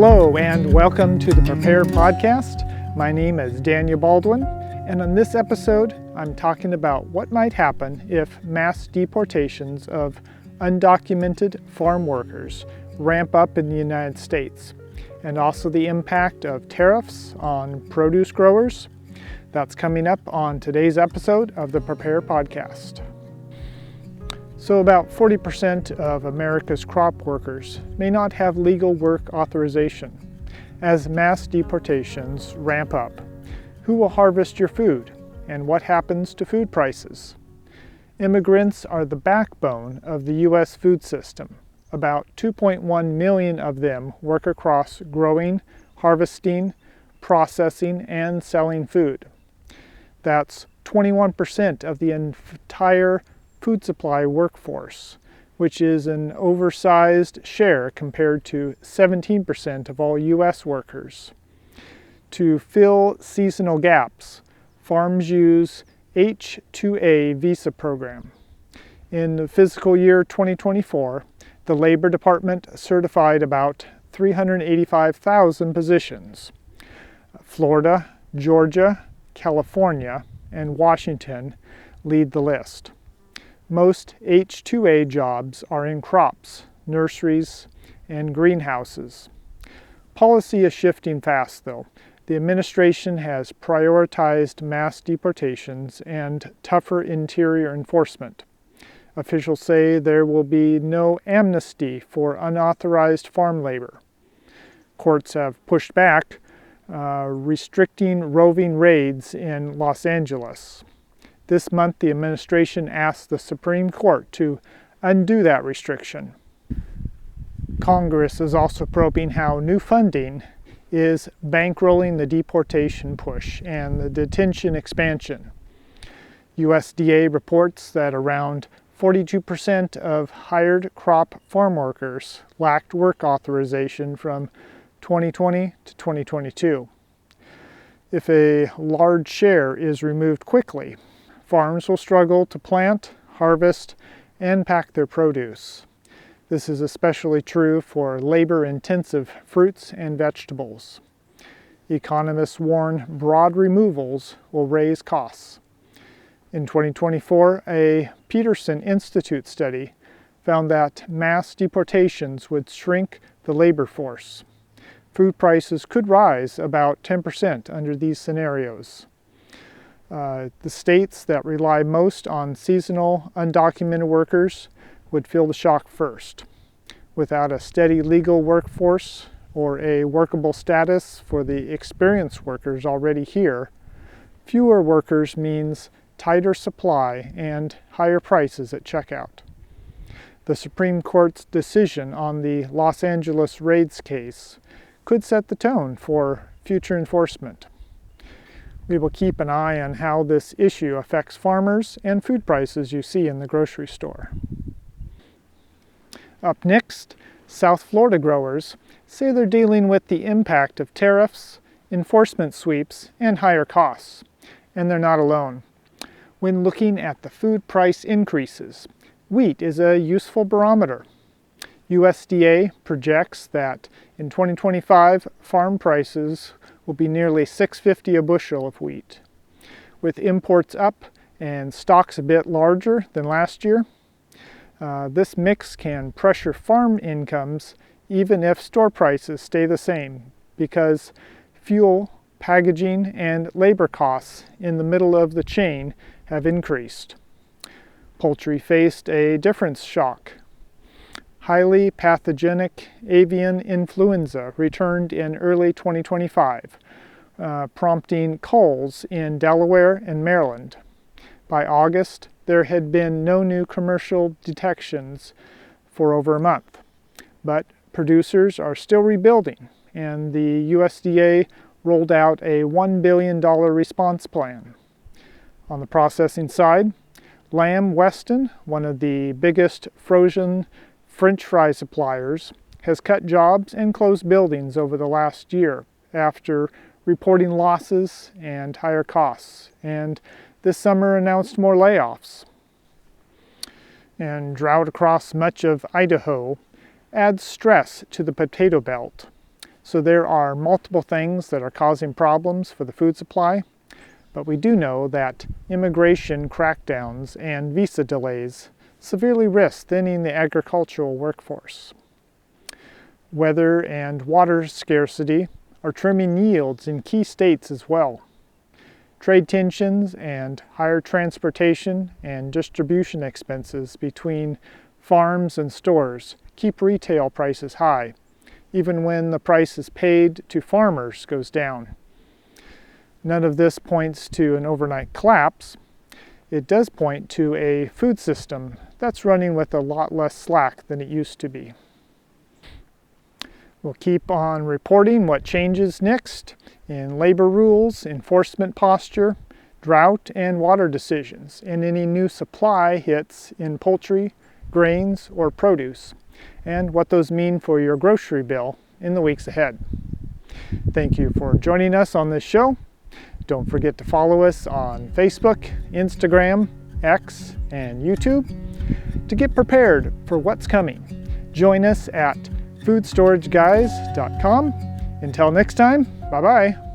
Hello and welcome to the Prepare podcast. My name is Daniel Baldwin, and on this episode I'm talking about what might happen if mass deportations of undocumented farm workers ramp up in the United States, and also the impact of tariffs on produce growers. That's coming up on today's episode of the Prepare podcast. So about 40% of America's crop workers may not have legal work authorization. As mass deportations ramp up, who will harvest your food and what happens to food prices? Immigrants are the backbone of the U.S. food system. About 2.1 million of them work across growing, harvesting, processing, and selling food. That's 21% of the entire food supply workforce, which is an oversized share compared to 17% of all U.S. workers. To fill seasonal gaps, farms use H-2A visa program. In the fiscal year 2024, the Labor Department certified about 385,000 positions. Florida, Georgia, California, and Washington lead the list. Most H-2A jobs are in crops, nurseries, and greenhouses. Policy is shifting fast, though. The administration has prioritized mass deportations and tougher interior enforcement. Officials say there will be no amnesty for unauthorized farm labor. Courts have pushed back, restricting roving raids in Los Angeles. This month, the administration asked the Supreme Court to undo that restriction. Congress is also probing how new funding is bankrolling the deportation push and the detention expansion. USDA reports that around 42% of hired crop farm workers lacked work authorization from 2020 to 2022. If a large share is removed quickly, farms will struggle to plant, harvest, and pack their produce. This is especially true for labor-intensive fruits and vegetables. Economists warn broad removals will raise costs. In 2024, a Peterson Institute study found that mass deportations would shrink the labor force. Food prices could rise about 10% under these scenarios. The states that rely most on seasonal undocumented workers would feel the shock first. Without a steady legal workforce or a workable status for the experienced workers already here, fewer workers means tighter supply and higher prices at checkout. The Supreme Court's decision on the Los Angeles raids case could set the tone for future enforcement. We will keep an eye on how this issue affects farmers and food prices you see in the grocery store. Up next, South Florida growers say they're dealing with the impact of tariffs, enforcement sweeps, and higher costs, and they're not alone. When looking at the food price increases, wheat is a useful barometer. USDA projects that in 2025, farm prices will be nearly $6.50 a bushel of wheat. With imports up and stocks a bit larger than last year, this mix can pressure farm incomes even if store prices stay the same, because fuel, packaging, and labor costs in the middle of the chain have increased. Poultry faced a different shock. Highly pathogenic avian influenza returned in early 2025, prompting culls in Delaware and Maryland. By August, there had been no new commercial detections for over a month, but producers are still rebuilding, and the USDA rolled out a $1 billion response plan. On the processing side, Lamb Weston, one of the biggest frozen French fry suppliers, has cut jobs and closed buildings over the last year after reporting losses and higher costs, and this summer announced more layoffs. And drought across much of Idaho adds stress to the potato belt. So there are multiple things that are causing problems for the food supply, but we do know that immigration crackdowns and visa delays severely risk thinning the agricultural workforce. Weather and water scarcity are trimming yields in key states as well. Trade tensions and higher transportation and distribution expenses between farms and stores keep retail prices high, even when the prices paid to farmers goes down. None of this points to an overnight collapse. It does point to a food system that's running with a lot less slack than it used to be. We'll keep on reporting what changes next in labor rules, enforcement posture, drought and water decisions, and any new supply hits in poultry, grains, or produce, and what those mean for your grocery bill in the weeks ahead. Thank you for joining us on this show. Don't forget to follow us on Facebook, Instagram, X, and YouTube to get prepared for what's coming. Join us at foodstorageguys.com. Until next time, bye-bye.